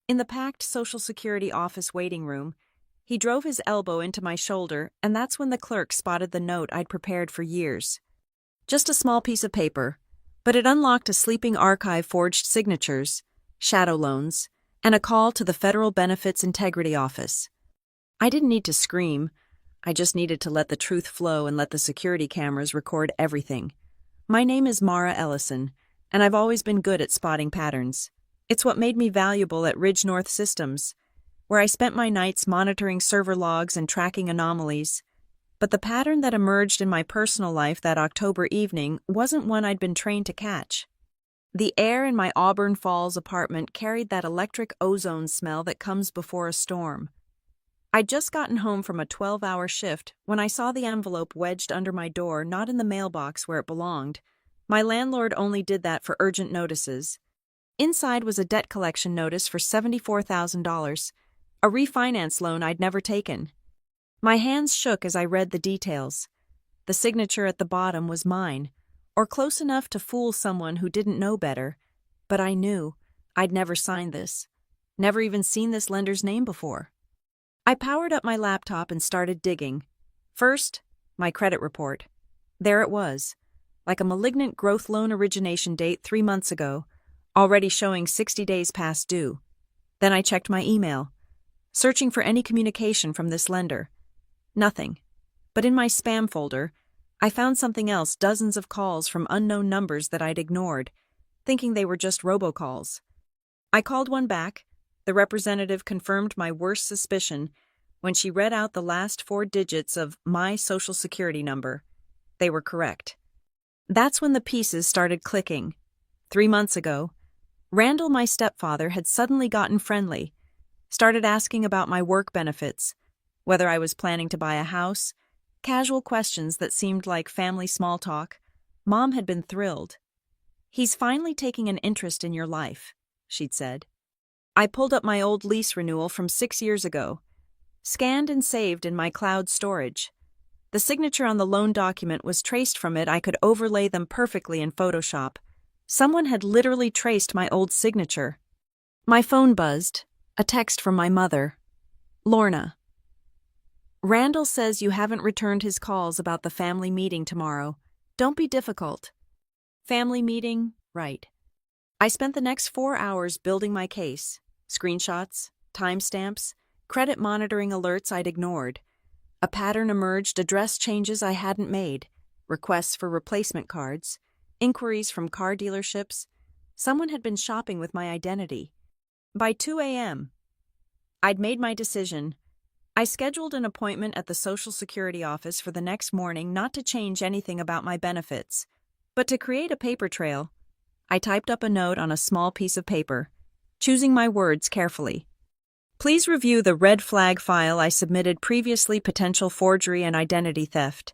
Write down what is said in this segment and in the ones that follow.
In the packed Social Security office waiting room, he drove his elbow into my shoulder, and that's when the clerk spotted the note I'd prepared for years. Just a small piece of paper, but it unlocked a sleeping archive forged signatures, shadow loans, and a call to the Federal Benefits Integrity Office. I didn't need to scream. I just needed to let the truth flow and let the security cameras record everything. My name is Mara Ellison, and I've always been good at spotting patterns. It's what made me valuable at Ridge North Systems, where I spent my nights monitoring server logs and tracking anomalies. But the pattern that emerged in my personal life that October evening wasn't one I'd been trained to catch. The air in my Auburn Falls apartment carried that electric ozone smell that comes before a storm. I'd just gotten home from a 12-hour shift when I saw the envelope wedged under my door, not in the mailbox where it belonged. My landlord only did that for urgent notices. Inside was a debt collection notice for $74,000, a refinance loan I'd never taken. My hands shook as I read the details. The signature at the bottom was mine, or close enough to fool someone who didn't know better. But I knew I'd never signed this, never even seen this lender's name before. I powered up my laptop and started digging. First, my credit report. There it was, like a malignant growth loan origination date 3 months ago, already showing 60 days past due. Then I checked my email, searching for any communication from this lender. Nothing. But in my spam folder, I found something else, dozens of calls from unknown numbers that I'd ignored, thinking they were just robocalls. I called one back. The representative confirmed my worst suspicion when she read out the last 4 digits of my Social Security number. They were correct. That's when the pieces started clicking. 3 months ago, Randall, my stepfather, had suddenly gotten friendly, started asking about my work benefits, whether I was planning to buy a house, casual questions that seemed like family small talk. Mom had been thrilled. "He's finally taking an interest in your life," she'd said. I pulled up my old lease renewal from 6 years ago, scanned and saved in my cloud storage. The signature on the loan document was traced from it. I could overlay them perfectly in Photoshop. Someone had literally traced my old signature. My phone buzzed, a text from my mother. "Lorna, Randall says you haven't returned his calls about the family meeting tomorrow. Don't be difficult." Family meeting, right. I spent the next 4 hours building my case. Screenshots, timestamps, credit monitoring alerts I'd ignored. A pattern emerged: address changes I hadn't made, requests for replacement cards, inquiries from car dealerships. Someone had been shopping with my identity. By 2 a.m., I'd made my decision. I scheduled an appointment at the Social Security office for the next morning, not to change anything about my benefits, but to create a paper trail. I typed up a note on a small piece of paper, choosing my words carefully. "Please review the red flag file I submitted previously, potential forgery and identity theft.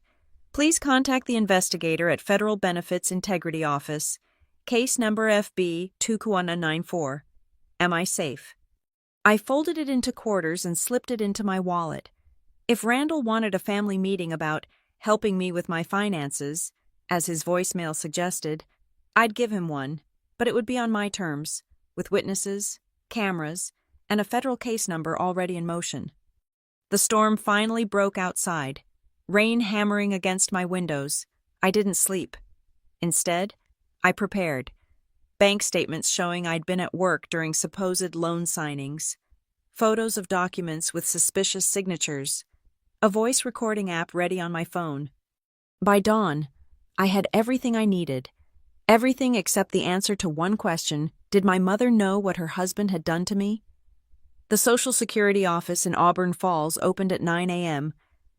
Please contact the investigator at Federal Benefits Integrity Office, case number FB 2194. Am I safe?" I folded it into quarters and slipped it into my wallet. If Randall wanted a family meeting about helping me with my finances, as his voicemail suggested, I'd give him one, but it would be on my terms, with witnesses, cameras, and a federal case number already in motion. The storm finally broke outside, rain hammering against my windows. I didn't sleep. Instead, I prepared. Bank statements showing I'd been at work during supposed loan signings, photos of documents with suspicious signatures, a voice recording app ready on my phone. By dawn, I had everything I needed. Everything except the answer to one question: did my mother know what her husband had done to me? The Social Security office in Auburn Falls opened at 9 a.m.,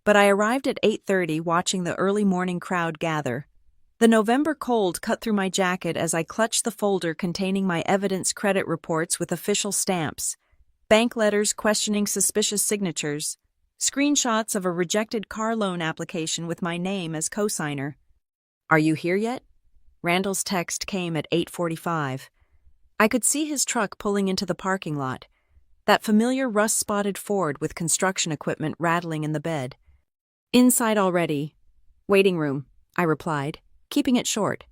but I arrived at 8:30, watching the early morning crowd gather. The November cold cut through my jacket as I clutched the folder containing my evidence credit reports with official stamps, bank letters questioning suspicious signatures, screenshots of a rejected car loan application with my name as cosigner. "Are you here yet?" Randall's text came at 8:45. I could see his truck pulling into the parking lot, that familiar rust-spotted Ford with construction equipment rattling in the bed. "Inside already. Waiting room," I replied, keeping it short.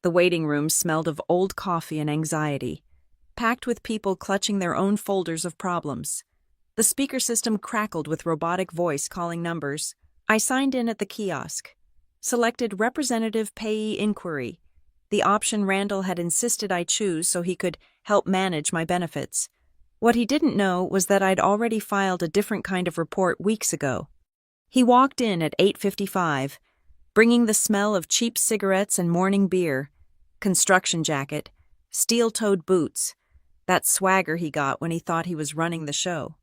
The waiting room smelled of old coffee and anxiety. packed with people clutching their own folders of problems. The speaker system crackled with robotic voice calling numbers. I signed in at the kiosk. Selected Representative Payee Inquiry, the option Randall had insisted I choose so he could help manage my benefits. What he didn't know was that I'd already filed a different kind of report weeks ago. He walked in at 8:55, bringing the smell of cheap cigarettes and morning beer, construction jacket, steel-toed boots, that swagger he got when he thought he was running the show.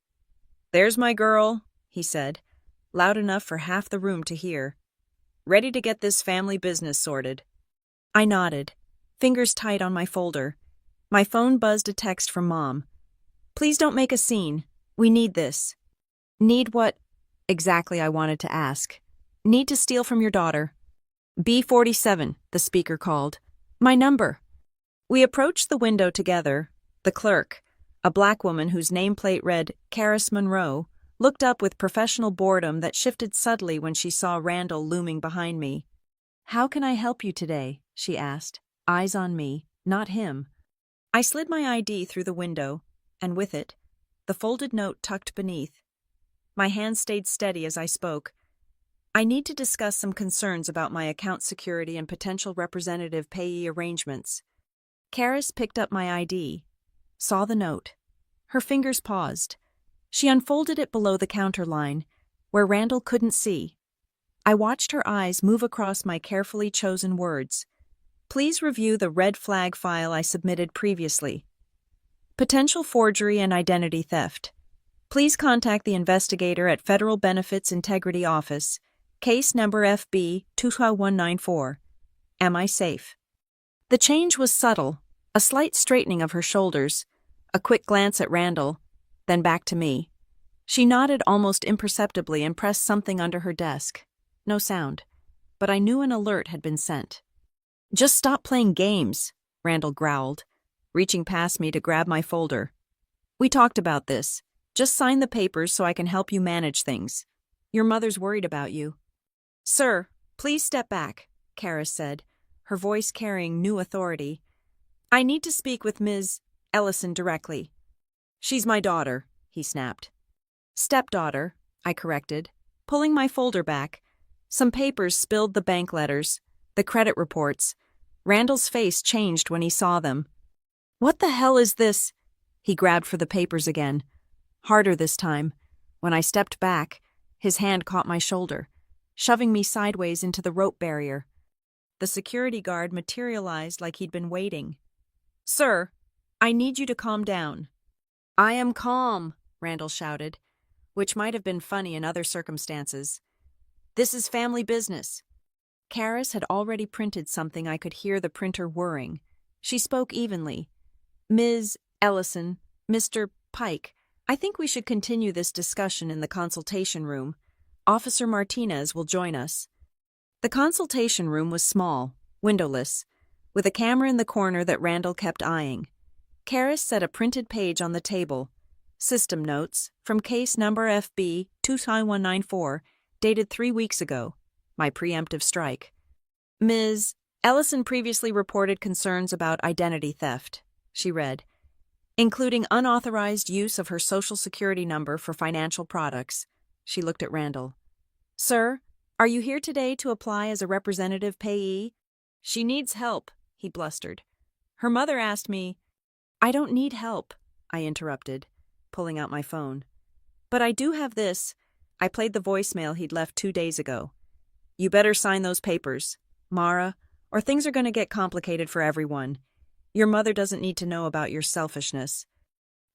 "There's my girl," he said, loud enough for half the room to hear. "Ready to get this family business sorted." I nodded, fingers tight on my folder. My phone buzzed a text from Mom. "Please don't make a scene. We need this." "Need what?" Exactly, I wanted to ask. "Need to steal from your daughter." "B47, the speaker called. "My number." We approached the window together. The clerk, a black woman whose nameplate read Karis Monroe, looked up with professional boredom that shifted subtly when she saw Randall looming behind me. "How can I help you today?" she asked, eyes on me, not him. I slid my ID through the window, and with it, the folded note tucked beneath. My hand stayed steady as I spoke. "I need to discuss some concerns about my account security and potential representative payee arrangements." Karis picked up my ID, saw the note. Her fingers paused. She unfolded it below the counter line, where Randall couldn't see. I watched her eyes move across my carefully chosen words. "Please review the red flag file I submitted previously. Potential forgery and identity theft. Please contact the investigator at Federal Benefits Integrity Office, case number FB 22194. Am I safe?" The change was subtle, a slight straightening of her shoulders, a quick glance at Randall, then back to me. She nodded almost imperceptibly and pressed something under her desk. No sound, but I knew an alert had been sent. "Just stop playing games," Randall growled, reaching past me to grab my folder. "We talked about this. Just sign the papers so I can help you manage things. Your mother's worried about you." "Sir, please step back," Karis said, her voice carrying new authority. "I need to speak with Ms. Ellison directly." "She's my daughter," he snapped. "Stepdaughter," I corrected, pulling my folder back. Some papers spilled the bank letters, the credit reports. Randall's face changed when he saw them. "What the hell is this?" He grabbed for the papers again. Harder this time. When I stepped back, his hand caught my shoulder, shoving me sideways into the rope barrier. The security guard materialized like he'd been waiting. "Sir, I need you to calm down." "I am calm," Randall shouted, which might have been funny in other circumstances. "This is family business." Karis had already printed something I could hear the printer whirring. She spoke evenly. "Ms. Ellison, Mr. Pike, I think we should continue this discussion in the consultation room. Officer Martinez will join us." The consultation room was small, windowless, with a camera in the corner that Randall kept eyeing. Karis set a printed page on the table. System notes from case number FB 22194, dated 3 weeks ago. My preemptive strike. "Ms. Ellison previously reported concerns about identity theft," she read, "including unauthorized use of her Social Security number for financial products." She looked at Randall. "Sir, are you here today to apply as a representative payee?" "She needs help," he blustered. "Her mother asked me—" "I don't need help," I interrupted, pulling out my phone. "But I do have this." I played the voicemail he'd left 2 days ago. "You better sign those papers, Mara, or things are going to get complicated for everyone. Your mother doesn't need to know about your selfishness."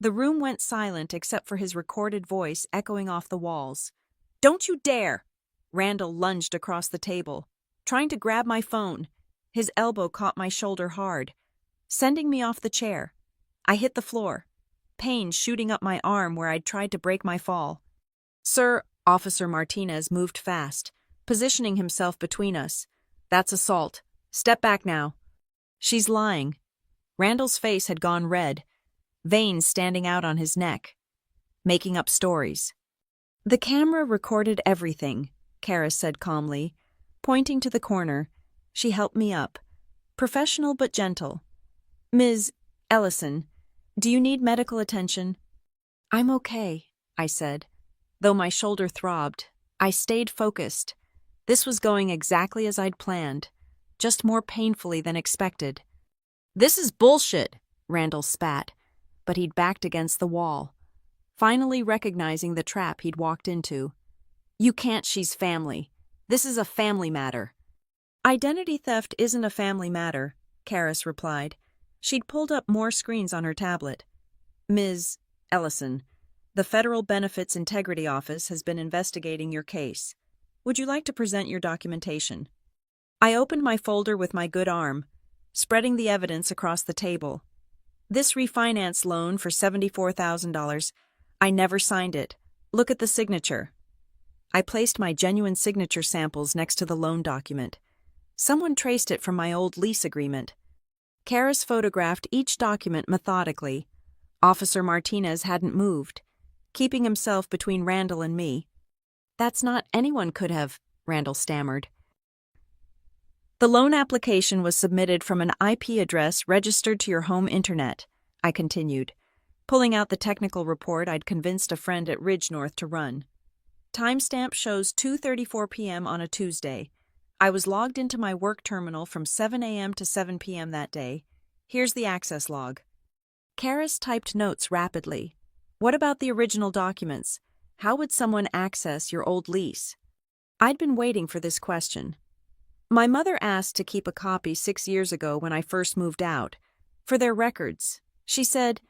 The room went silent except for his recorded voice echoing off the walls. "Don't you dare!" Randall lunged across the table, trying to grab my phone. His elbow caught my shoulder hard, sending me off the chair. I hit the floor, pain shooting up my arm where I'd tried to break my fall. "Sir," Officer Martinez moved fast, positioning himself between us. "That's assault. Step back now." "She's lying." Randall's face had gone red, veins standing out on his neck. "Making up stories." "The camera recorded everything," Karis said calmly, pointing to the corner. She helped me up, professional but gentle. "Ms. Ellison, Do you need medical attention? I'm okay, I said. Though my shoulder throbbed, I stayed focused. This was going exactly as I'd planned, just more painfully than expected. This is bullshit, Randall spat, but he'd backed against the wall, finally recognizing the trap he'd walked into. You can't, she's family. This is a family matter. Identity theft isn't a family matter, Karis replied. She'd pulled up more screens on her tablet. Ms. Ellison, the Federal Benefits Integrity Office has been investigating your case. Would you like to present your documentation? I opened my folder with my good arm, spreading the evidence across the table. This refinance loan for $74,000. I never signed it. Look at the signature. I placed my genuine signature samples next to the loan document. Someone traced it from my old lease agreement. Karis photographed each document methodically. Officer Martinez hadn't moved, keeping himself between Randall and me. That's not anyone could have, Randall stammered. The loan application was submitted from an IP address registered to your home internet, I continued, pulling out the technical report I'd convinced a friend at Ridge North to run. Timestamp shows 2:34 p.m. on a Tuesday. I was logged into my work terminal from 7 a.m. to 7 p.m. that day. Here's the access log. Karis typed notes rapidly. What about the original documents? How would someone access your old lease? I'd been waiting for this question. My mother asked to keep a copy 6 years ago when I first moved out. For their records. She said,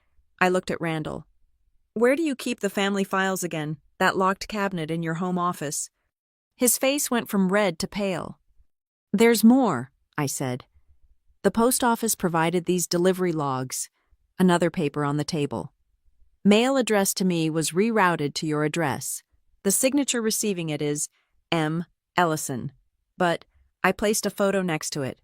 I looked at Randall. Where do you keep the family files again? That locked cabinet in your home office? His face went from red to pale. There's more, I said. The post office provided these delivery logs. Another paper on the table. Mail addressed to me was rerouted to your address. The signature receiving it is M. Ellison. But I placed a photo next to it.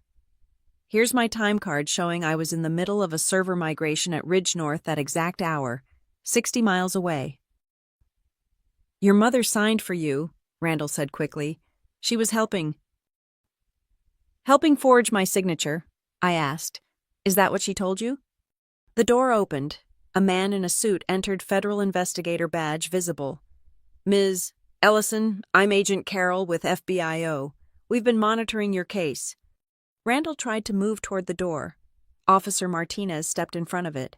Here's my time card showing I was in the middle of a server migration at Ridge North that exact hour, 60 miles away. Your mother signed for you, Randall said quickly. She was helping forge my signature, I asked. Is that what she told you? The door opened. A man in a suit entered, federal investigator badge visible. Ms. Ellison, I'm Agent Carroll with FBIO. We've been monitoring your case. Randall tried to move toward the door. Officer Martinez stepped in front of it.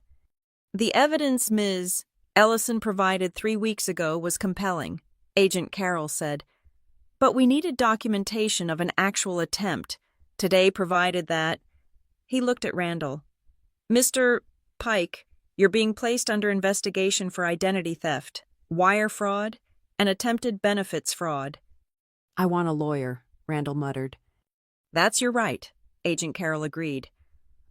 The evidence Ms. Ellison provided 3 weeks ago was compelling, Agent Carroll said. But we needed documentation of an actual attempt. Today provided that. He looked at Randall. Mr. Pike, you're being placed under investigation for identity theft, wire fraud, and attempted benefits fraud. I want a lawyer, Randall muttered. That's your right, Agent Carroll agreed.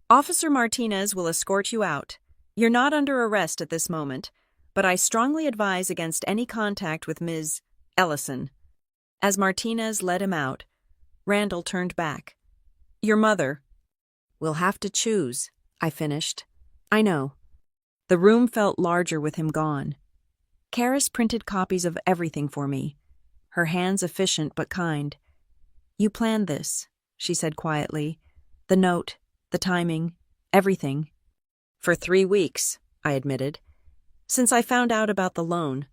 Officer Martinez will escort you out. You're not under arrest at this moment, but I strongly advise against any contact with Ms. Ellison. As Martinez led him out, Randall turned back. Your mother. We'll have to choose, I finished. I know. The room felt larger with him gone. Karis printed copies of everything for me, her hands efficient but kind. You planned this, she said quietly. The note, the timing, everything. For 3 weeks, I admitted. Since I found out about the loan.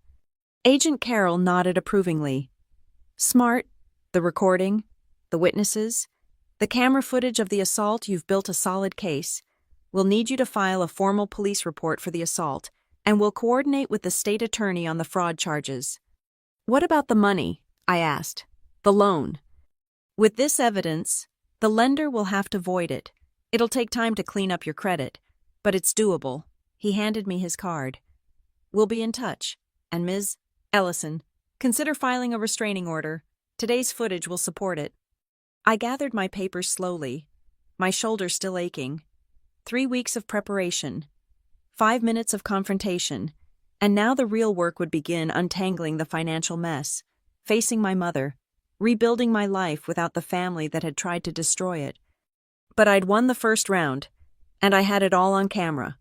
Agent Carroll nodded approvingly. Smart, the recording, the witnesses, the camera footage of the assault. You've built a solid case. We'll need you to file a formal police report for the assault, and we'll coordinate with the state attorney on the fraud charges. What about the money? I asked. The loan. With this evidence, the lender will have to void it. It'll take time to clean up your credit, but it's doable. He handed me his card. We'll be in touch. And Ms. Ellison, consider filing a restraining order. Today's footage will support it. I gathered my papers slowly, my shoulder still aching. 3 weeks of preparation, 5 minutes of confrontation, and now the real work would begin, untangling the financial mess, facing my mother, rebuilding my life without the family that had tried to destroy it. But I'd won the first round, and I had it all on camera.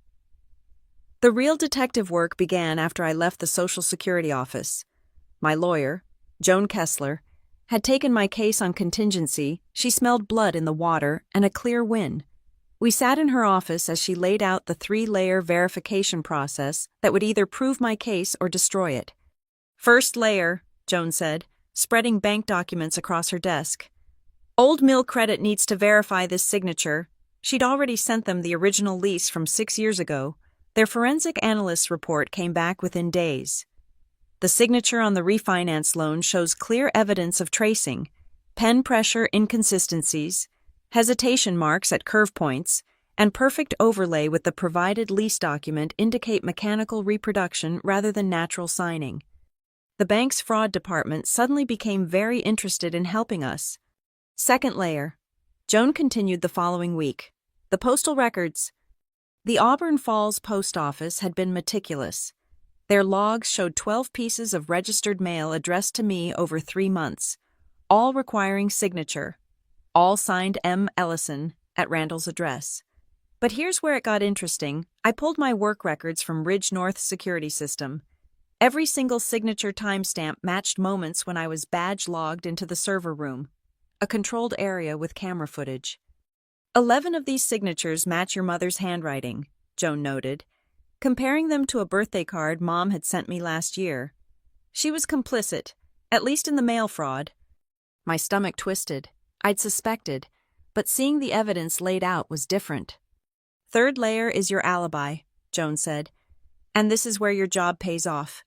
The real detective work began after I left the Social Security office. My lawyer, Joan Kessler, had taken my case on contingency. She smelled blood in the water and a clear win. We sat in her office as she laid out the 3-layer verification process that would either prove my case or destroy it. "First layer," Joan said, spreading bank documents across her desk. "Old Mill Credit needs to verify this signature." She'd already sent them the original lease from 6 years ago. Their forensic analyst's report came back within days. The signature on the refinance loan shows clear evidence of tracing, pen pressure inconsistencies, hesitation marks at curve points, and perfect overlay with the provided lease document indicate mechanical reproduction rather than natural signing. The bank's fraud department suddenly became very interested in helping us. Second layer. Joan continued the following week. The postal records. The Auburn Falls post office had been meticulous. Their logs showed 12 pieces of registered mail addressed to me over 3 months, all requiring signature, all signed M. Ellison at Randall's address. But here's where it got interesting. I pulled my work records from Ridge North's security system. Every single signature timestamp matched moments when I was badge logged into the server room, a controlled area with camera footage. 11 of these signatures match your mother's handwriting, Joan noted, comparing them to a birthday card Mom had sent me last year. She was complicit, at least in the mail fraud. My stomach twisted. I'd suspected, but seeing the evidence laid out was different. Third layer is your alibi, Joan said, and this is where your job pays off.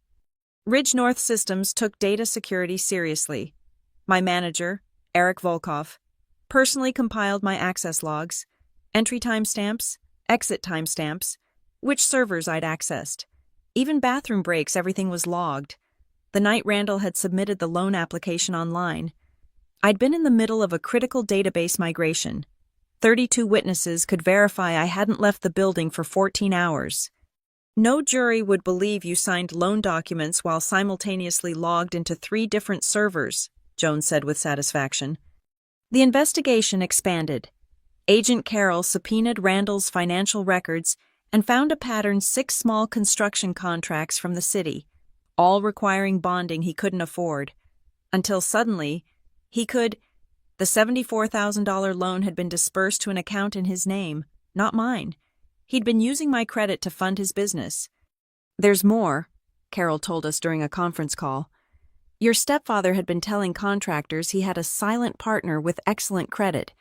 Ridge North Systems took data security seriously. My manager, Eric Volkov, personally compiled my access logs, entry timestamps, exit timestamps, which servers I'd accessed. Even bathroom breaks, everything was logged. The night Randall had submitted the loan application online, I'd been in the middle of a critical database migration. 32 witnesses could verify I hadn't left the building for 14 hours. No jury would believe you signed loan documents while simultaneously logged into 3 different servers, Joan said with satisfaction. The investigation expanded. Agent Carroll subpoenaed Randall's financial records and found a pattern: 6 small construction contracts from the city, all requiring bonding he couldn't afford. Until suddenly, he could. The $74,000 loan had been dispersed to an account in his name, not mine. He'd been using my credit to fund his business. "There's more," Carroll told us during a conference call. "Your stepfather had been telling contractors he had a silent partner with excellent credit,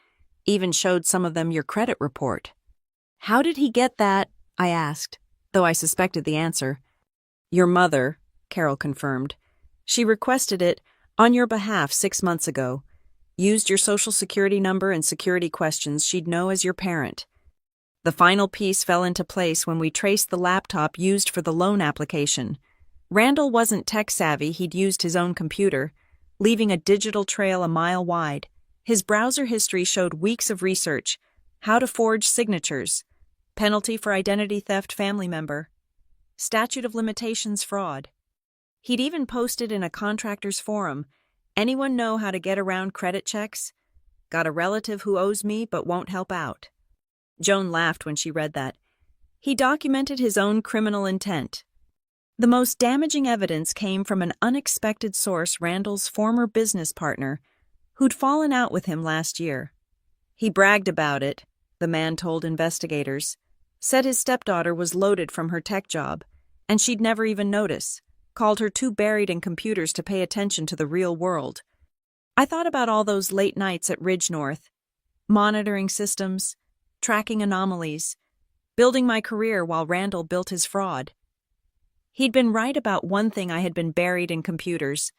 even showed some of them your credit report." "How did he get that?" I asked, though I suspected the answer. "Your mother," Carroll confirmed. "She requested it on your behalf 6 months ago. Used your social security number and security questions she'd know as your parent. The final piece fell into place when we traced the laptop used for the loan application. Randall wasn't tech-savvy, he'd used his own computer, leaving a digital trail a mile wide. His browser history showed weeks of research, how to forge signatures, penalty for identity theft family member, statute of limitations fraud. He'd even posted in a contractor's forum, "Anyone know how to get around credit checks? Got a relative who owes me but won't help out." Joan laughed when she read that. He documented his own criminal intent. The most damaging evidence came from an unexpected source, Randall's former business partner, who'd fallen out with him last year. He bragged about it, the man told investigators, said his stepdaughter was loaded from her tech job, and she'd never even notice, called her too buried in computers to pay attention to the real world. I thought about all those late nights at Ridge North, monitoring systems, tracking anomalies, building my career while Randall built his fraud. He'd been right about one thing: I had been buried in computers,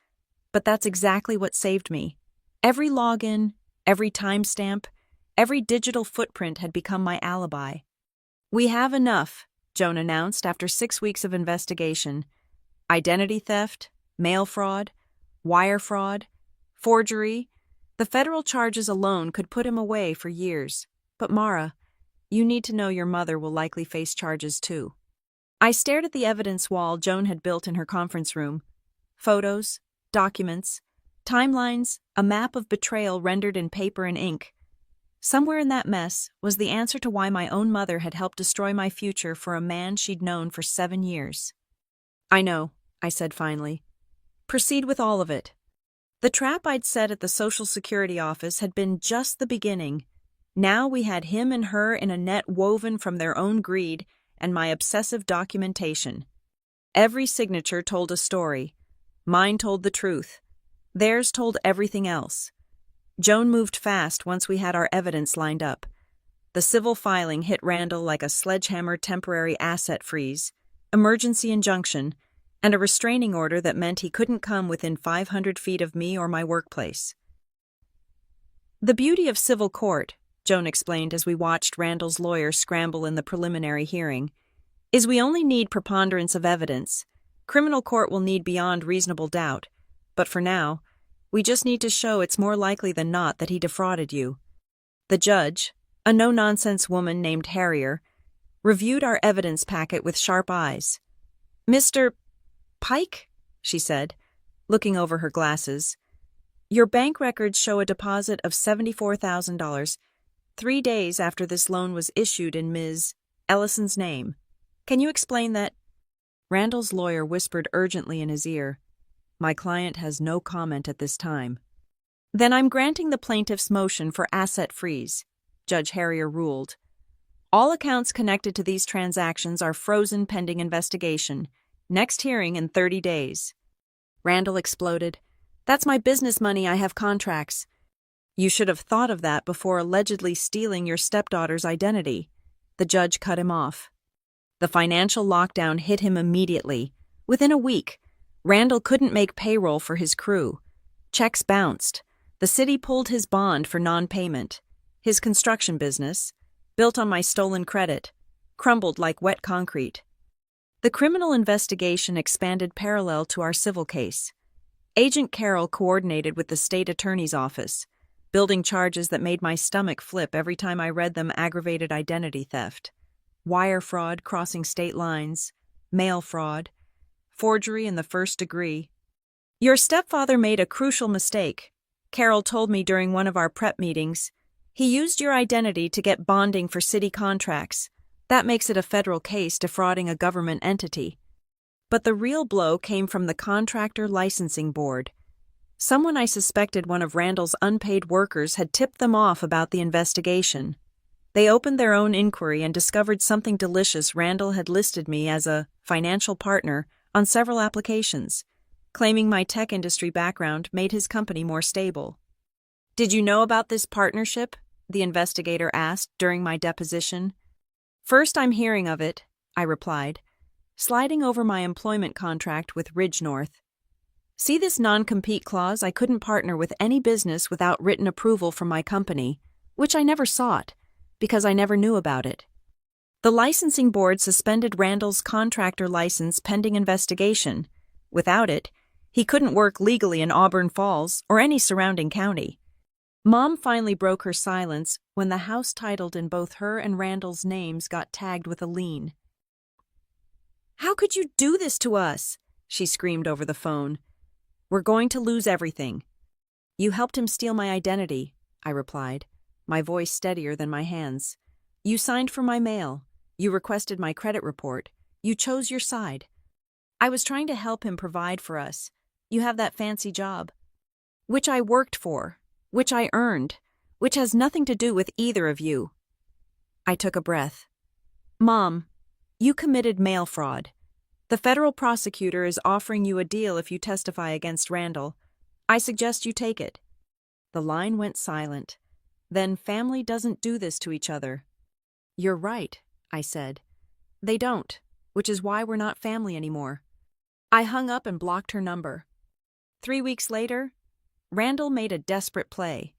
but that's exactly what saved me. Every login, every timestamp, every digital footprint had become my alibi. "We have enough," Joan announced after 6 weeks of investigation. Identity theft, mail fraud, wire fraud, forgery. The federal charges alone could put him away for years. But Mara, you need to know your mother will likely face charges too. I stared at the evidence wall Joan had built in her conference room. Photos, documents, timelines, a map of betrayal rendered in paper and ink. Somewhere in that mess was the answer to why my own mother had helped destroy my future for a man she'd known for 7 years. "I know," I said finally. "Proceed with all of it." The trap I'd set at the Social Security office had been just the beginning. Now we had him and her in a net woven from their own greed and my obsessive documentation. Every signature told a story. Mine told the truth. Theirs told everything else. Joan moved fast once we had our evidence lined up. The civil filing hit Randall like a sledgehammer temporary asset freeze, emergency injunction, and a restraining order that meant he couldn't come within 500 feet of me or my workplace. The beauty of civil court, Joan explained as we watched Randall's lawyer scramble in the preliminary hearing, is we only need preponderance of evidence. Criminal court will need beyond reasonable doubt, but for now, we just need to show it's more likely than not that he defrauded you. The judge, a no-nonsense woman named Harrier, reviewed our evidence packet with sharp eyes. "Mr. Pike," she said, looking over her glasses, "your bank records show a deposit of $74,000 3 days after this loan was issued in Ms. Ellison's name. Can you explain that?" Randall's lawyer whispered urgently in his ear, "My client has no comment at this time." "Then I'm granting the plaintiff's motion for asset freeze," Judge Harrier ruled. "All accounts connected to these transactions are frozen pending investigation. Next hearing in 30 days. Randall exploded. "That's my business money. I have contracts." "You should have thought of that before allegedly stealing your stepdaughter's identity." The judge cut him off. The financial lockdown hit him immediately. Within a week, Randall couldn't make payroll for his crew. Checks bounced. The city pulled his bond for non-payment. His construction business, built on my stolen credit, crumbled like wet concrete. The criminal investigation expanded parallel to our civil case. Agent Carroll coordinated with the state attorney's office, building charges that made my stomach flip every time I read them: aggravated identity theft, wire fraud crossing state lines, mail fraud, forgery in the first degree. "Your stepfather made a crucial mistake," Carroll told me during one of our prep meetings. "He used your identity to get bonding for city contracts. That makes it a federal case defrauding a government entity." But the real blow came from the Contractor Licensing Board. Someone I suspected one of Randall's unpaid workers had tipped them off about the investigation. They opened their own inquiry and discovered something delicious. Randall had listed me as a financial partner on several applications, claiming my tech industry background made his company more stable. "Did you know about this partnership?" the investigator asked during my deposition. "First I'm hearing of it," I replied, sliding over my employment contract with Ridge North. "See this non-compete clause? I couldn't partner with any business without written approval from my company, which I never sought, because I never knew about it. The licensing board suspended Randall's contractor license pending investigation. Without it, he couldn't work legally in Auburn Falls or any surrounding county." Mom finally broke her silence when the house titled in both her and Randall's names got tagged with a lien. "How could you do this to us?" she screamed over the phone. "We're going to lose everything." "You helped him steal my identity," I replied, my voice steadier than my hands. "You signed for my mail. You requested my credit report. You chose your side. I was trying to help him provide for us. You have that fancy job, which I worked for, which I earned, which has nothing to do with either of you." I took a breath. "Mom, you committed mail fraud. The federal prosecutor is offering you a deal if you testify against Randall. I suggest you take it." The line went silent. Then family doesn't do this to each other. "You're right," I said. "They don't, which is why we're not family anymore." I hung up and blocked her number. 3 weeks later, Randall made a desperate play.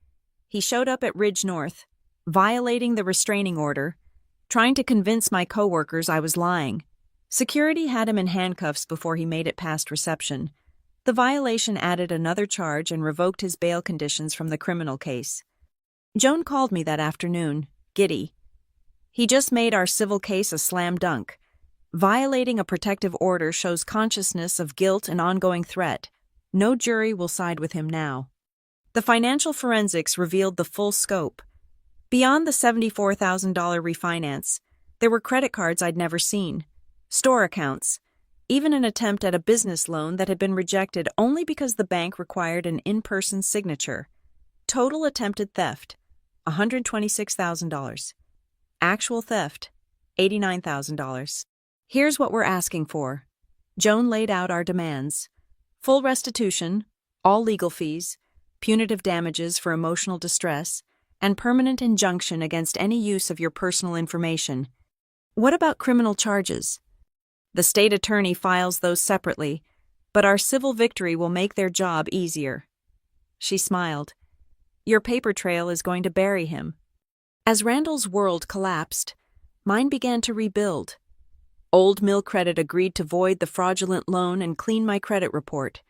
He showed up at Ridge North, violating the restraining order, trying to convince my coworkers I was lying. Security had him in handcuffs before he made it past reception. The violation added another charge and revoked his bail conditions from the criminal case. Joan called me that afternoon, giddy. "He just made our civil case a slam dunk. Violating a protective order shows consciousness of guilt and ongoing threat. No jury will side with him now." The financial forensics revealed the full scope. Beyond the $74,000 refinance, there were credit cards I'd never seen, store accounts, even an attempt at a business loan that had been rejected only because the bank required an in-person signature. Total attempted theft. $126,000. Actual theft, $89,000. Here's what we're asking for. Joan laid out our demands. Full restitution, all legal fees, punitive damages for emotional distress, and permanent injunction against any use of your personal information. What about criminal charges? The state attorney files those separately, but our civil victory will make their job easier. She smiled. Your paper trail is going to bury him. As Randall's world collapsed, mine began to rebuild. Old Mill Credit agreed to void the fraudulent loan and clean my credit report.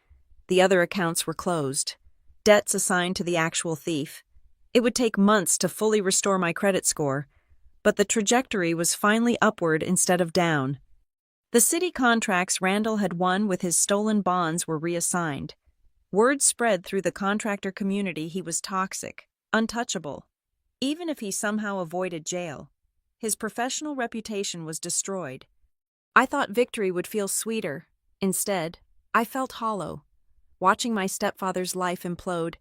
The other accounts were closed. Debts assigned to the actual thief. It would take months to fully restore my credit score, but the trajectory was finally upward instead of down. The city contracts Randall had won with his stolen bonds were reassigned. Word spread through the contractor community he was toxic, untouchable. Even if he somehow avoided jail, his professional reputation was destroyed. I thought victory would feel sweeter. Instead, I felt hollow, watching my stepfather's life implode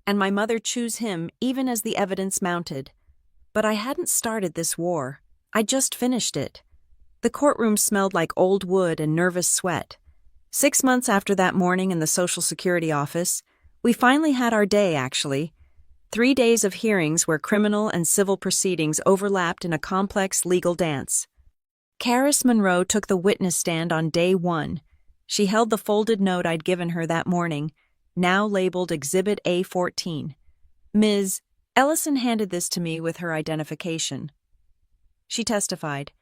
and my mother choose him even as the evidence mounted. But I hadn't started this war. I just finished it. The courtroom smelled like old wood and nervous sweat. 6 months after that morning in the Social Security office, we finally had our day, actually. 3 days of hearings where criminal and civil proceedings overlapped in a complex legal dance. Karis Monroe took the witness stand on day 1. She held the folded note I'd given her that morning, now labeled Exhibit A14. Ms. Ellison handed this to me with her identification. She testified.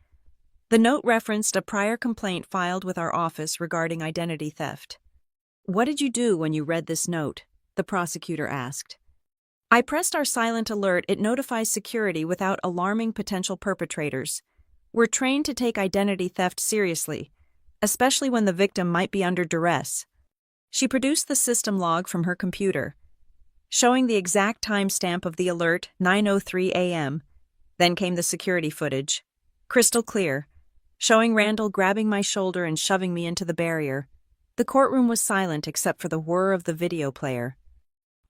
The note referenced a prior complaint filed with our office regarding identity theft. What did you do when you read this note? The prosecutor asked. I pressed our silent alert. It notifies security without alarming potential perpetrators. We're trained to take identity theft seriously, especially when the victim might be under duress. She produced the system log from her computer, showing the exact timestamp of the alert, 9:03 a.m. Then came the security footage, crystal clear, showing Randall grabbing my shoulder and shoving me into the barrier. The courtroom was silent except for the whir of the video player.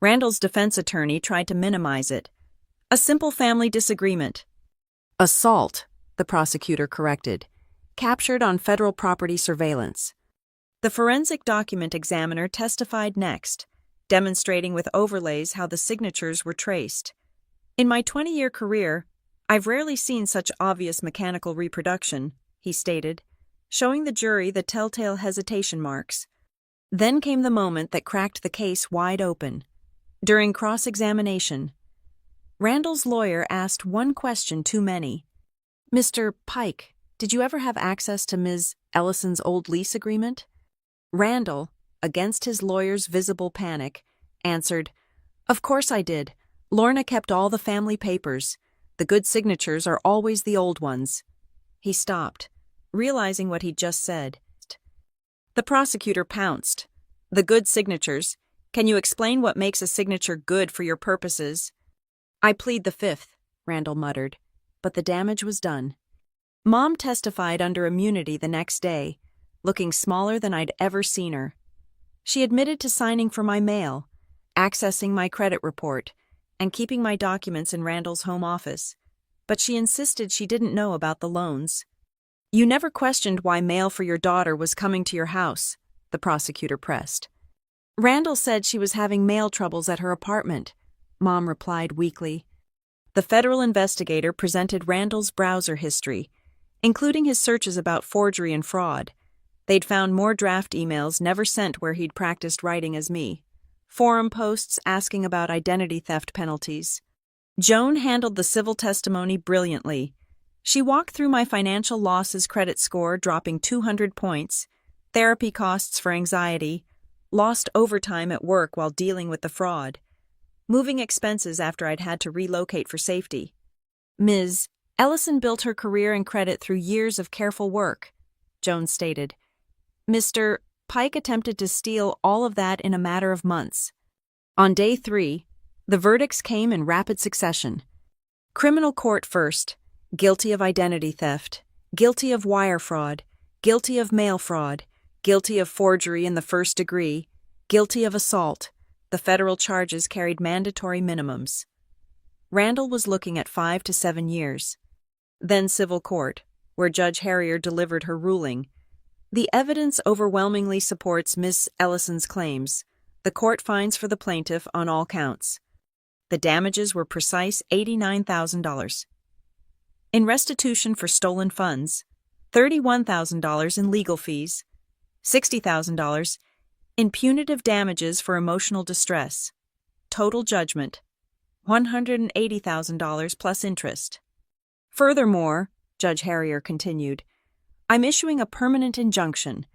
Randall's defense attorney tried to minimize it. A simple family disagreement. Assault, the prosecutor corrected, captured on federal property surveillance. The forensic document examiner testified next, demonstrating with overlays how the signatures were traced. In my 20-year career, I've rarely seen such obvious mechanical reproduction, he stated, showing the jury the telltale hesitation marks. Then came the moment that cracked the case wide open. During cross-examination, Randall's lawyer asked one question too many. Mr. Pike, did you ever have access to Ms. Ellison's old lease agreement? Randall, against his lawyer's visible panic, answered, Of course I did. Lorna kept all the family papers. The good signatures are always the old ones. He stopped, realizing what he'd just said. The prosecutor pounced. The good signatures. Can you explain what makes a signature good for your purposes? I plead the fifth, Randall muttered, but the damage was done. Mom testified under immunity the next day, looking smaller than I'd ever seen her. She admitted to signing for my mail, accessing my credit report, and keeping my documents in Randall's home office, but she insisted she didn't know about the loans. You never questioned why mail for your daughter was coming to your house, the prosecutor pressed. Randall said she was having mail troubles at her apartment, Mom replied weakly. The federal investigator presented Randall's browser history, including his searches about forgery and fraud. They'd found more draft emails never sent where he'd practiced writing as me, forum posts asking about identity theft penalties. Joan handled the civil testimony brilliantly. She walked through my financial losses credit score dropping 200 points, therapy costs for anxiety, lost overtime at work while dealing with the fraud, moving expenses after I'd had to relocate for safety. Ms. Ellison built her career and credit through years of careful work, Joan stated. Mr. Pike attempted to steal all of that in a matter of months. On day 3, the verdicts came in rapid succession. Criminal court first, guilty of identity theft, guilty of wire fraud, guilty of mail fraud, guilty of forgery in the first degree, guilty of assault. The federal charges carried mandatory minimums. Randall was looking at 5 to 7 years. Then civil court, where Judge Harrier delivered her ruling. The evidence overwhelmingly supports Miss Ellison's claims. The court finds for the plaintiff on all counts. The damages were precise $89,000. In restitution for stolen funds, $31,000 in legal fees, $60,000 in punitive damages for emotional distress. Total judgment, $180,000 plus interest. Furthermore, Judge Harrier continued, I'm issuing a permanent injunction.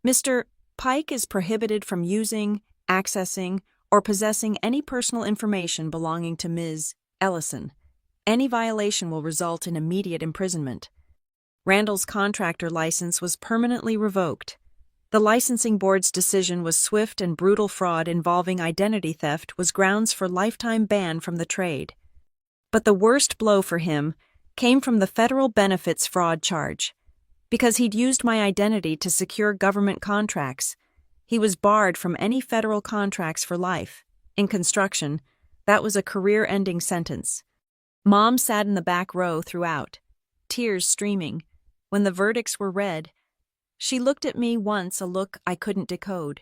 Mr. Pike is prohibited from using, accessing, or possessing any personal information belonging to Ms. Ellison. Any violation will result in immediate imprisonment. Randall's contractor license was permanently revoked. The licensing board's decision was swift, and brutal fraud involving identity theft was grounds for lifetime ban from the trade. But the worst blow for him came from the federal benefits fraud charge. Because he'd used my identity to secure government contracts, he was barred from any federal contracts for life. In construction, that was a career-ending sentence. Mom sat in the back row throughout, tears streaming. When the verdicts were read, she looked at me once, a look I couldn't decode.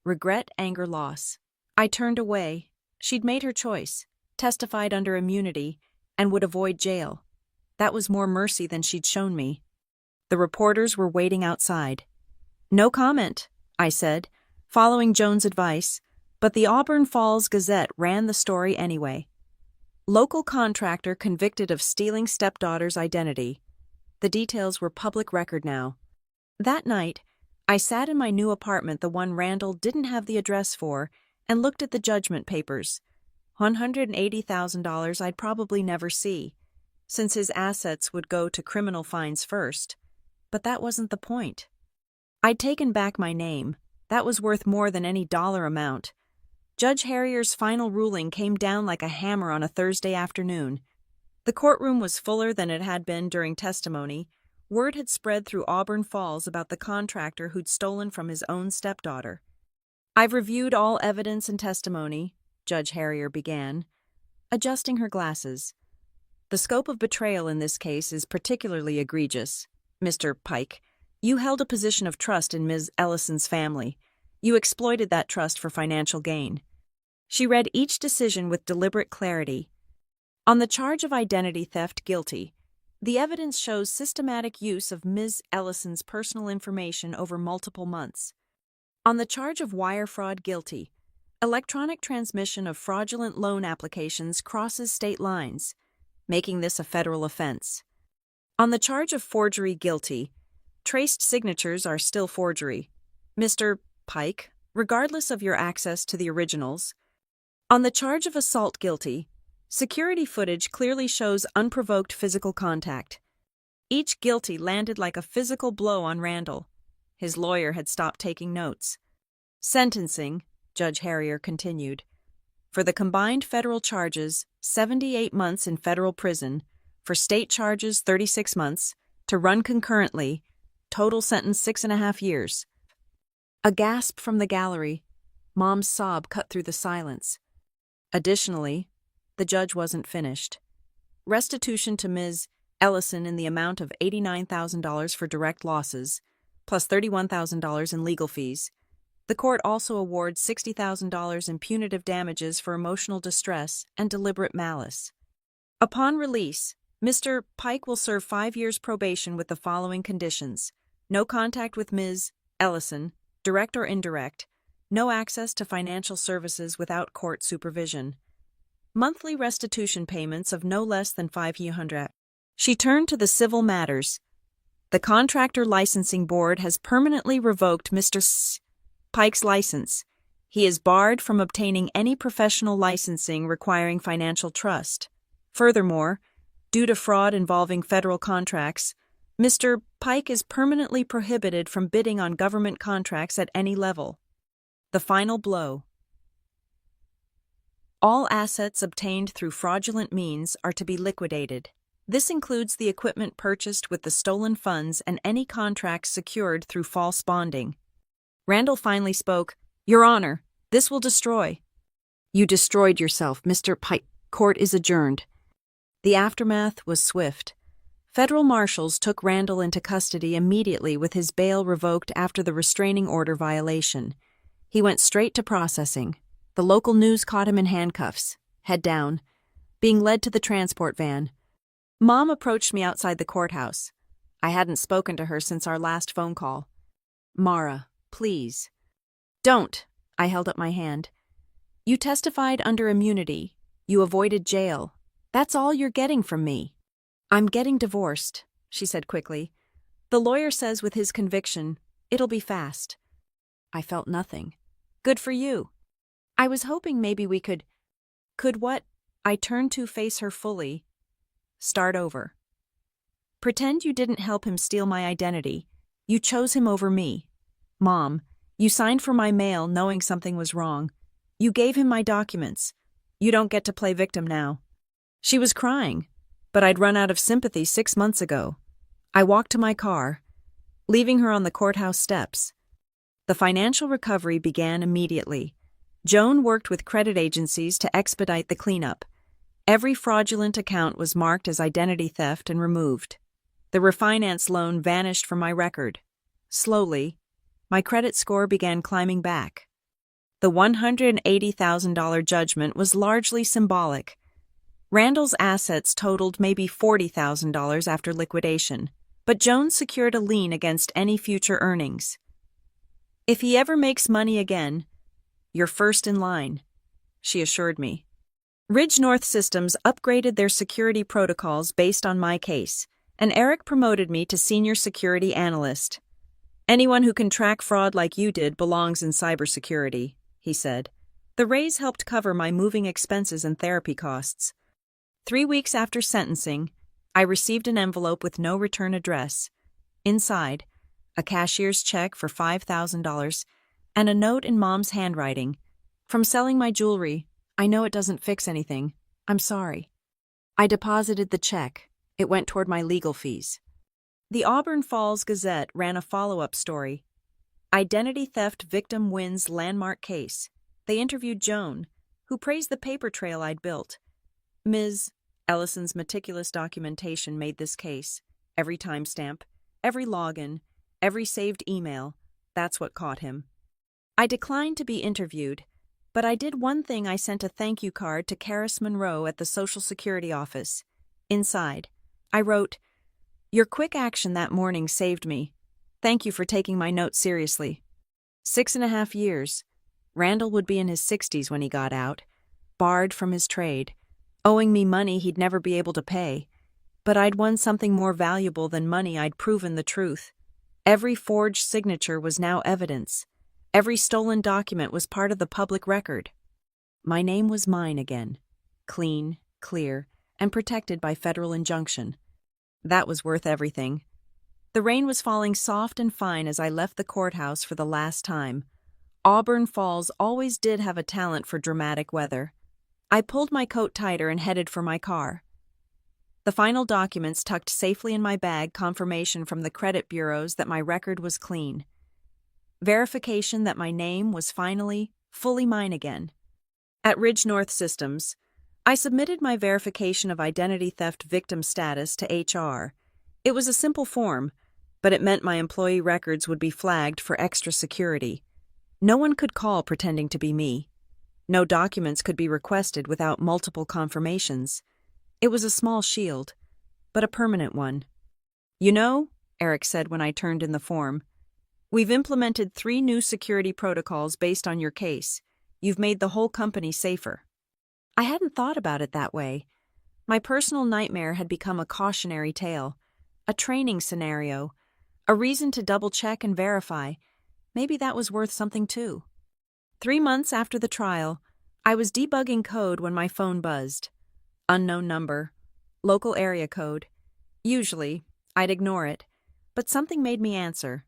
Regret, anger, loss. I turned away. She'd made her choice, testified under immunity, and would avoid jail. That was more mercy than she'd shown me. The reporters were waiting outside. No comment, I said, following Joan's advice, but the Auburn Falls Gazette ran the story anyway. Local contractor convicted of stealing stepdaughter's identity. The details were public record now. That night, I sat in my new apartment, the one Randall didn't have the address for, and looked at the judgment papers. $180,000 I'd probably never see, since his assets would go to criminal fines first. But that wasn't the point. I'd taken back my name. That was worth more than any dollar amount. Judge Harrier's final ruling came down like a hammer on a Thursday afternoon. The courtroom was fuller than it had been during testimony. Word had spread through Auburn Falls about the contractor who'd stolen from his own stepdaughter. I've reviewed all evidence and testimony, Judge Harrier began, adjusting her glasses. The scope of betrayal in this case is particularly egregious. Mr. Pike, you held a position of trust in Ms. Ellison's family. You exploited that trust for financial gain. She read each decision with deliberate clarity. On the charge of identity theft, guilty. The evidence shows systematic use of Ms. Ellison's personal information over multiple months. On the charge of wire fraud, guilty. Electronic transmission of fraudulent loan applications crosses state lines, making this a federal offense. On the charge of forgery, guilty. Traced signatures are still forgery. Mr. Pike, regardless of your access to the originals. On the charge of assault, guilty. Security footage clearly shows unprovoked physical contact. Each guilty landed like a physical blow on Randall. His lawyer had stopped taking notes. Sentencing, Judge Harrier continued. For the combined federal charges, 78 months in federal prison. For state charges, 36 months. To run concurrently, total sentence 6.5 years. A gasp from the gallery. Mom's sob cut through the silence. Additionally, the judge wasn't finished. Restitution to Ms. Ellison in the amount of $89,000 for direct losses, plus $31,000 in legal fees. The court also awards $60,000 in punitive damages for emotional distress and deliberate malice. Upon release, Mr. Pike will serve 5 years probation with the following conditions: no contact with Ms. Ellison, direct or indirect, no access to financial services without court supervision, monthly restitution payments of no less than $500. She turned to the civil matters. The Contractor Licensing Board has permanently revoked Mr. Pike's license. He is barred from obtaining any professional licensing requiring financial trust. Furthermore, due to fraud involving federal contracts, Mr. Pike is permanently prohibited from bidding on government contracts at any level. The final blow. All assets obtained through fraudulent means are to be liquidated. This includes the equipment purchased with the stolen funds and any contracts secured through false bonding. Randall finally spoke. Your Honor, this will destroy. You destroyed yourself, Mr. Pike. Court is adjourned. The aftermath was swift. Federal marshals took Randall into custody immediately with his bail revoked after the restraining order violation. He went straight to processing. The local news caught him in handcuffs, head down, being led to the transport van. Mom approached me outside the courthouse. I hadn't spoken to her since our last phone call. "Mara, please." "Don't," I held up my hand. "You testified under immunity. You avoided jail. That's all you're getting from me." "I'm getting divorced," she said quickly. "The lawyer says with his conviction, it'll be fast." I felt nothing. "Good for you. I was hoping maybe we could what?" I turned to face her fully. "Start over. Pretend you didn't help him steal my identity. You chose him over me. Mom, you signed for my mail knowing something was wrong. You gave him my documents. You don't get to play victim now." She was crying, but I'd run out of sympathy 6 months ago. I walked to my car, leaving her on the courthouse steps. The financial recovery began immediately. Joan worked with credit agencies to expedite the cleanup. Every fraudulent account was marked as identity theft and removed. The refinance loan vanished from my record. Slowly, my credit score began climbing back. The $180,000 judgment was largely symbolic. Randall's assets totaled maybe $40,000 after liquidation, but Jones secured a lien against any future earnings. "If he ever makes money again, you're first in line," she assured me. Ridge North Systems upgraded their security protocols based on my case, and Eric promoted me to senior security analyst. "Anyone who can track fraud like you did belongs in cybersecurity," he said. The raise helped cover my moving expenses and therapy costs. 3 weeks after sentencing, I received an envelope with no return address. Inside, a cashier's check for $5,000 and a note in Mom's handwriting. "From selling my jewelry, I know it doesn't fix anything. I'm sorry." I deposited the check. It went toward my legal fees. The Auburn Falls Gazette ran a follow-up story. "Identity theft victim wins landmark case." They interviewed Joan, who praised the paper trail I'd built. Ms. Ellison's meticulous documentation made this case. Every timestamp, every login, every saved email, that's what caught him. I declined to be interviewed, but I did one thing. I sent a thank you card to Karis Monroe at the Social Security office. Inside, I wrote, "Your quick action that morning saved me. Thank you for taking my note seriously." 6.5 years. Randall would be in his 60s when he got out, barred from his trade, owing me money he'd never be able to pay. But I'd won something more valuable than money. I'd proven the truth. Every forged signature was now evidence. Every stolen document was part of the public record. My name was mine again, clean, clear, and protected by federal injunction. That was worth everything. The rain was falling soft and fine as I left the courthouse for the last time. Auburn Falls always did have a talent for dramatic weather. I pulled my coat tighter and headed for my car. The final documents tucked safely in my bag, confirmation from the credit bureaus that my record was clean. Verification that my name was finally, fully mine again. At Ridge North Systems, I submitted my verification of identity theft victim status to HR. It was a simple form, but it meant my employee records would be flagged for extra security. No one could call pretending to be me. No documents could be requested without multiple confirmations. It was a small shield, but a permanent one. "You know," Eric said when I turned in the form, "we've implemented 3 new security protocols based on your case. You've made the whole company safer." I hadn't thought about it that way. My personal nightmare had become a cautionary tale, a training scenario, a reason to double-check and verify. Maybe that was worth something too. 3 months after the trial, I was debugging code when my phone buzzed. Unknown number, local area code. Usually, I'd ignore it, but something made me answer.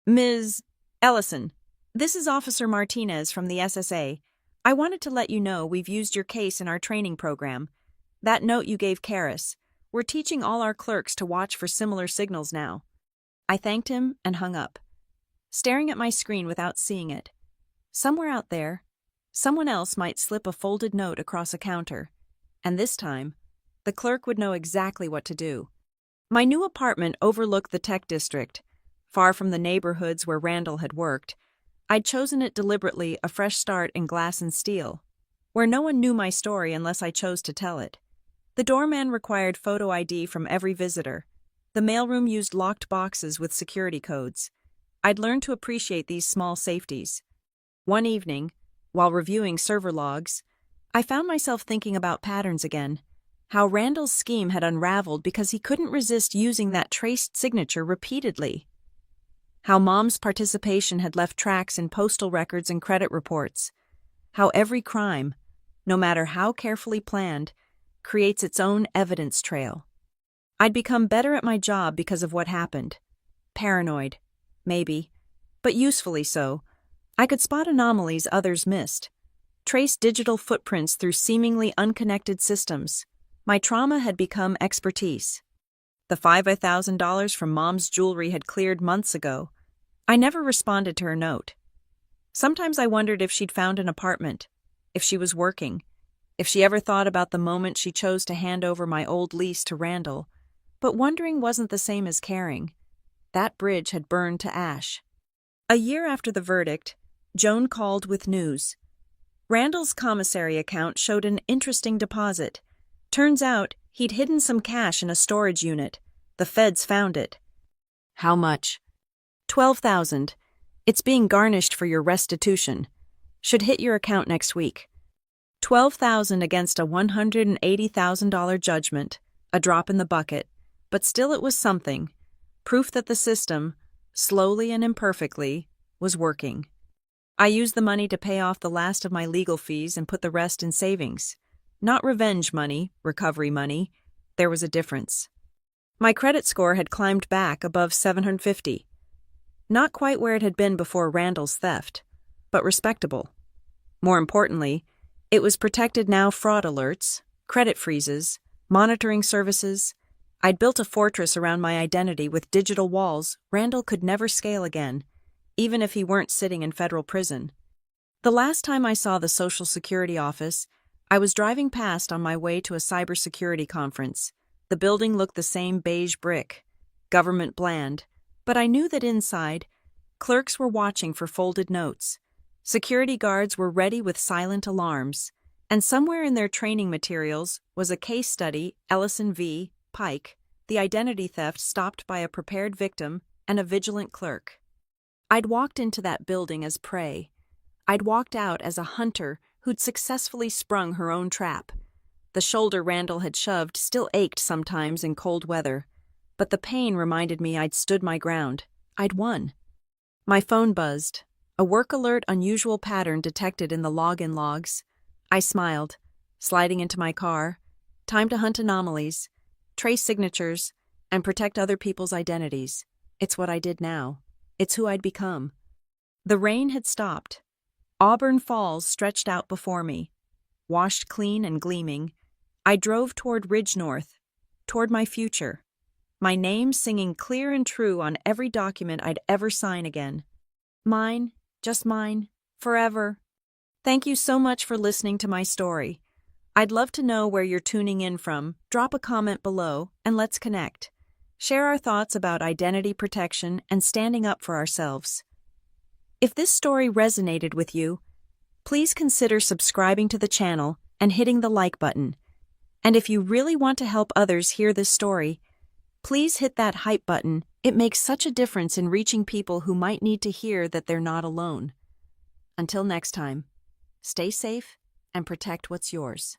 "Ms. Ellison, this is Officer Martinez from the SSA. I wanted to let you know we've used your case in our training program. That note you gave Karis, we're teaching all our clerks to watch for similar signals now." I thanked him and hung up, staring at my screen without seeing it. Somewhere out there, someone else might slip a folded note across a counter, and this time, The clerk would know exactly what to do. My new apartment overlooked the tech district, far from the neighborhoods where Randall had worked. I'd chosen it deliberately, a fresh start in glass and steel, where no one knew my story unless I chose to tell it. The doorman required photo ID from every visitor. The mailroom used locked boxes with security codes. I'd learned to appreciate these small safeties. One evening, while reviewing server logs, I found myself thinking about patterns again. How Randall's scheme had unraveled because he couldn't resist using that traced signature repeatedly. How Mom's participation had left tracks in postal records and credit reports. How every crime, no matter how carefully planned, creates its own evidence trail. I'd become better at my job because of what happened. Paranoid, maybe, but usefully so. I could spot anomalies others missed. Trace digital footprints through seemingly unconnected systems. My trauma had become expertise. The $5,000 from Mom's jewelry had cleared months ago. I never responded to her note. Sometimes I wondered if she'd found an apartment, if she was working, if she ever thought about the moment she chose to hand over my old lease to Randall. But wondering wasn't the same as caring. That bridge had burned to ash. A year after the verdict, Joan called with news. Randall's commissary account showed an interesting deposit. Turns out, he'd hidden some cash in a storage unit. The feds found it. How much? $12,000. It's being garnished for your restitution. Should hit your account next week. $12,000 against a $180,000 judgment. A drop in the bucket. But still it was something. Proof that the system, slowly and imperfectly, was working. I used the money to pay off the last of my legal fees and put the rest in savings. Not revenge money, recovery money. There was a difference. My credit score had climbed back above 750. Not quite where it had been before Randall's theft, but respectable. More importantly, it was protected now. Fraud alerts, credit freezes, monitoring services. I'd built a fortress around my identity with digital walls Randall could never scale again, even if he weren't sitting in federal prison. The last time I saw the Social Security office, I was driving past on my way to a cybersecurity conference. The building looked the same, beige brick, government bland, but I knew that inside, clerks were watching for folded notes. Security guards were ready with silent alarms, and somewhere in their training materials was a case study, Ellison v. Pike, the identity theft stopped by a prepared victim and a vigilant clerk. I'd walked into that building as prey. I'd walked out as a hunter who'd successfully sprung her own trap. The shoulder Randall had shoved still ached sometimes in cold weather, but the pain reminded me I'd stood my ground. I'd won. My phone buzzed. A work alert, unusual pattern detected in the login logs. I smiled, sliding into my car. Time to hunt anomalies, trace signatures, and protect other people's identities. It's what I did now. It's who I'd become. The rain had stopped. Auburn Falls stretched out before me. Washed clean and gleaming, I drove toward Ridge North, toward my future. My name singing clear and true on every document I'd ever sign again. Mine, just mine, forever. Thank you so much for listening to my story. I'd love to know where you're tuning in from. Drop a comment below and let's connect. Share our thoughts about identity protection and standing up for ourselves. If this story resonated with you, please consider subscribing to the channel and hitting the like button. And if you really want to help others hear this story, please hit that hype button. It makes such a difference in reaching people who might need to hear that they're not alone. Until next time, stay safe and protect what's yours.